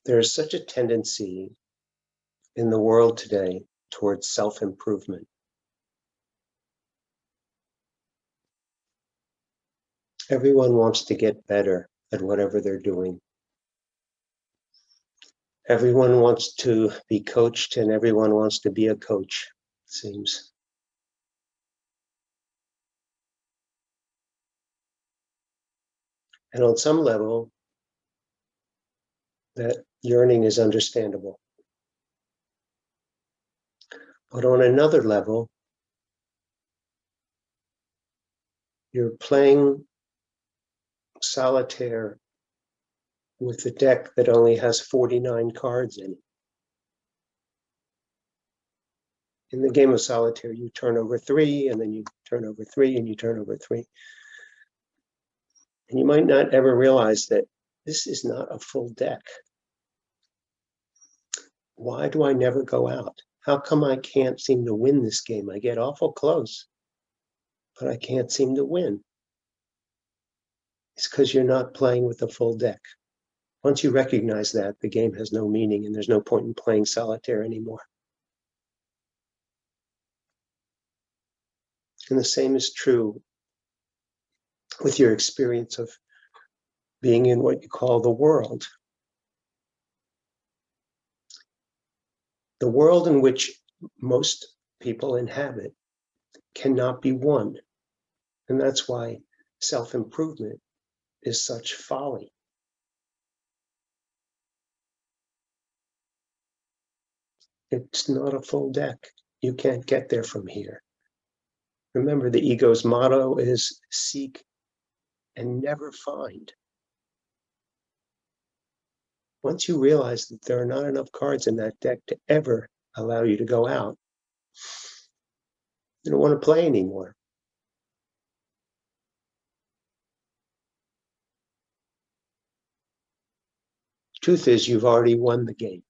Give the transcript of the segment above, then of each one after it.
There's such a tendency in the world today towards self-improvement. Everyone wants to get better at whatever they're doing. Everyone wants to be coached and everyone wants to be a coach, it seems. And on some level, that yearning is understandable. But on another level, you're playing solitaire with a deck that only has 49 cards in it. In the game of solitaire, you turn over 3, and then you turn over 3, and you turn over 3. And you might not ever realize that this is not a full deck. Why do I never go out? How come I can't seem to win this game? I get awful close, but I can't seem to win. It's because you're not playing with the full deck. Once you recognize that, the game has no meaning and there's no point in playing solitaire anymore. And the same is true with your experience of being in what you call the world. The world in which most people inhabit cannot be won. And that's why self-improvement is such folly. It's not a full deck. You can't get there from here. Remember, the ego's motto is seek and never find. Once you realize that there are not enough cards in that deck to ever allow you to go out, you don't want to play anymore. Truth is, you've already won the game.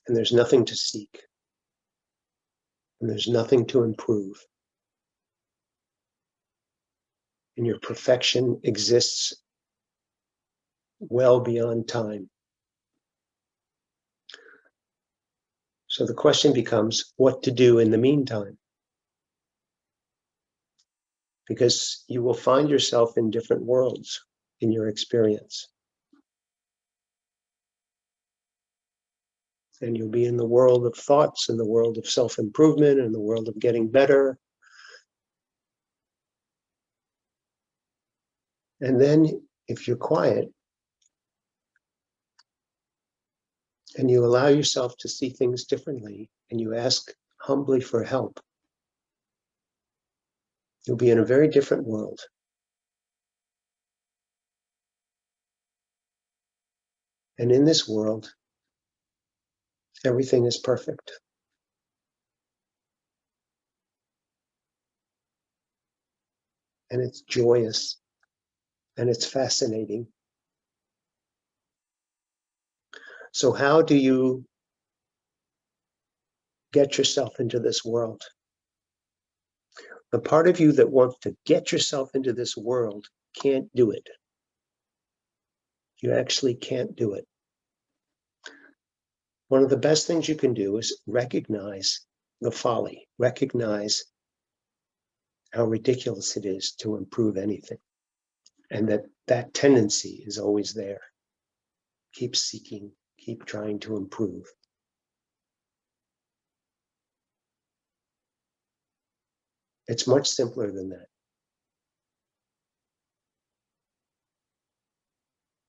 And there's nothing to seek. And there's nothing to improve. And your perfection exists well beyond time. So the question becomes what to do in the meantime. Because you will find yourself in different worlds in your experience. And you'll be in the world of thoughts, and the world of self-improvement, and the world of getting better. And then, if you're quiet, and you allow yourself to see things differently, and you ask humbly for help, you'll be in a very different world. And in this world, everything is perfect. And it's joyous, and it's fascinating. So how do you get yourself into this world? The part of you that wants to get yourself into this world can't do it. You actually can't do it. One of the best things you can do is recognize the folly, recognize how ridiculous it is to improve anything, and that tendency is always there. Keep seeking, keep trying to improve. It's much simpler than that.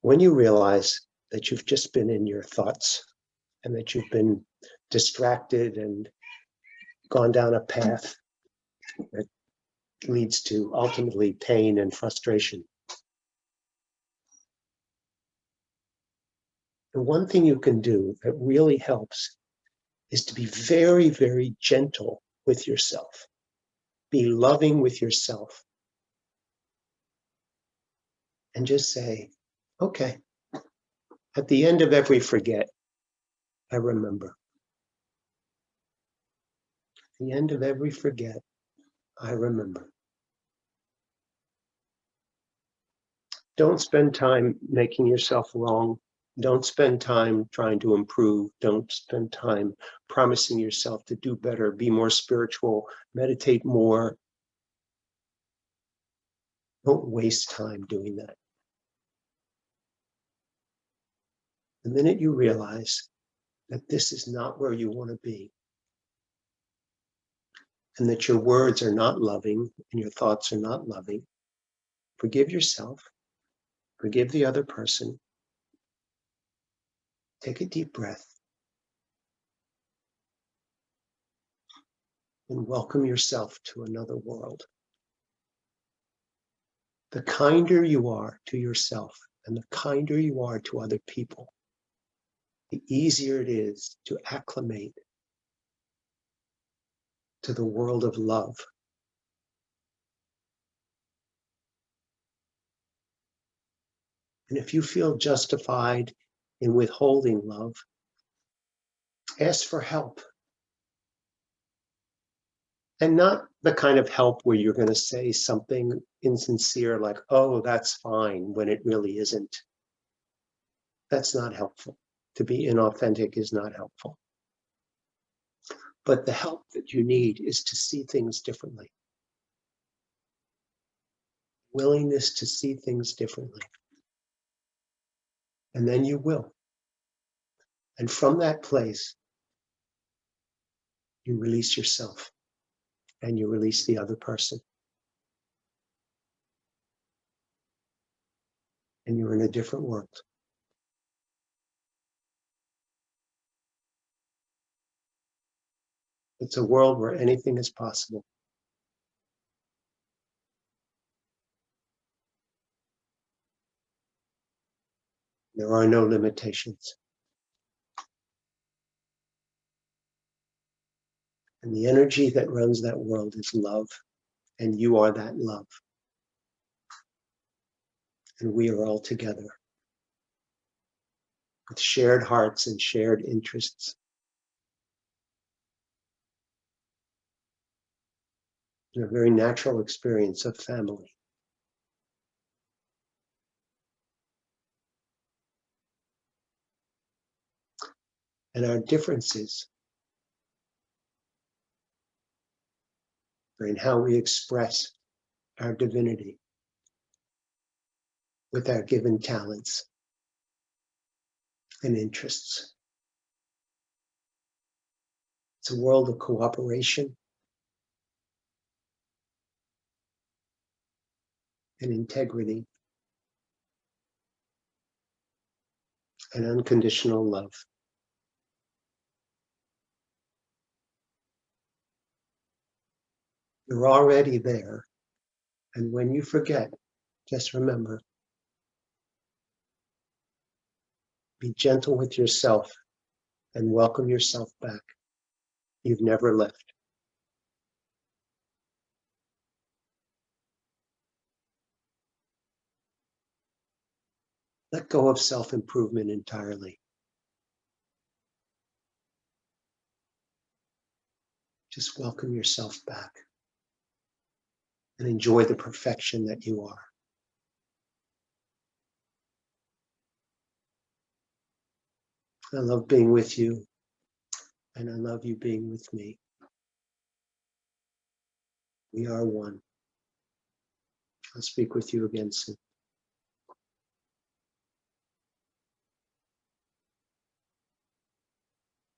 When you realize that you've just been in your thoughts and that you've been distracted and gone down a path that leads to ultimately pain and frustration, the one thing you can do that really helps is to be very, very gentle with yourself. Be loving with yourself. and just say, okay, at the end of every forget, I remember. At the end of every forget, I remember. Don't spend time making yourself wrong. Don't spend time trying to improve. Don't spend time promising yourself to do better, be more spiritual, meditate more. Don't waste time doing that. The minute you realize that this is not where you want to be, and that your words are not loving and your thoughts are not loving, forgive yourself, forgive the other person, take a deep breath, and welcome yourself to another world. The kinder you are to yourself and the kinder you are to other people, the easier it is to acclimate to the world of love. And if you feel justified in withholding love, ask for help. And not the kind of help where you're going to say something insincere like, oh, that's fine, when it really isn't. That's not helpful. To be inauthentic is not helpful. But the help that you need is to see things differently. Willingness to see things differently. And then you will. And from that place, you release yourself and you release the other person. And you're in a different world. It's a world where anything is possible. There are no limitations. And the energy that runs that world is love, and you are that love. And we are all together with shared hearts and shared interests. In a very natural experience of family. And our differences are in how we express our divinity with our given talents and interests. It's a world of cooperation and integrity and unconditional love. You're already there. And when you forget, just remember, be gentle with yourself and welcome yourself back. You've never left. Let go of self-improvement entirely. Just welcome yourself back and enjoy the perfection that you are. I love being with you, and I love you being with me. We are one. I'll speak with you again soon.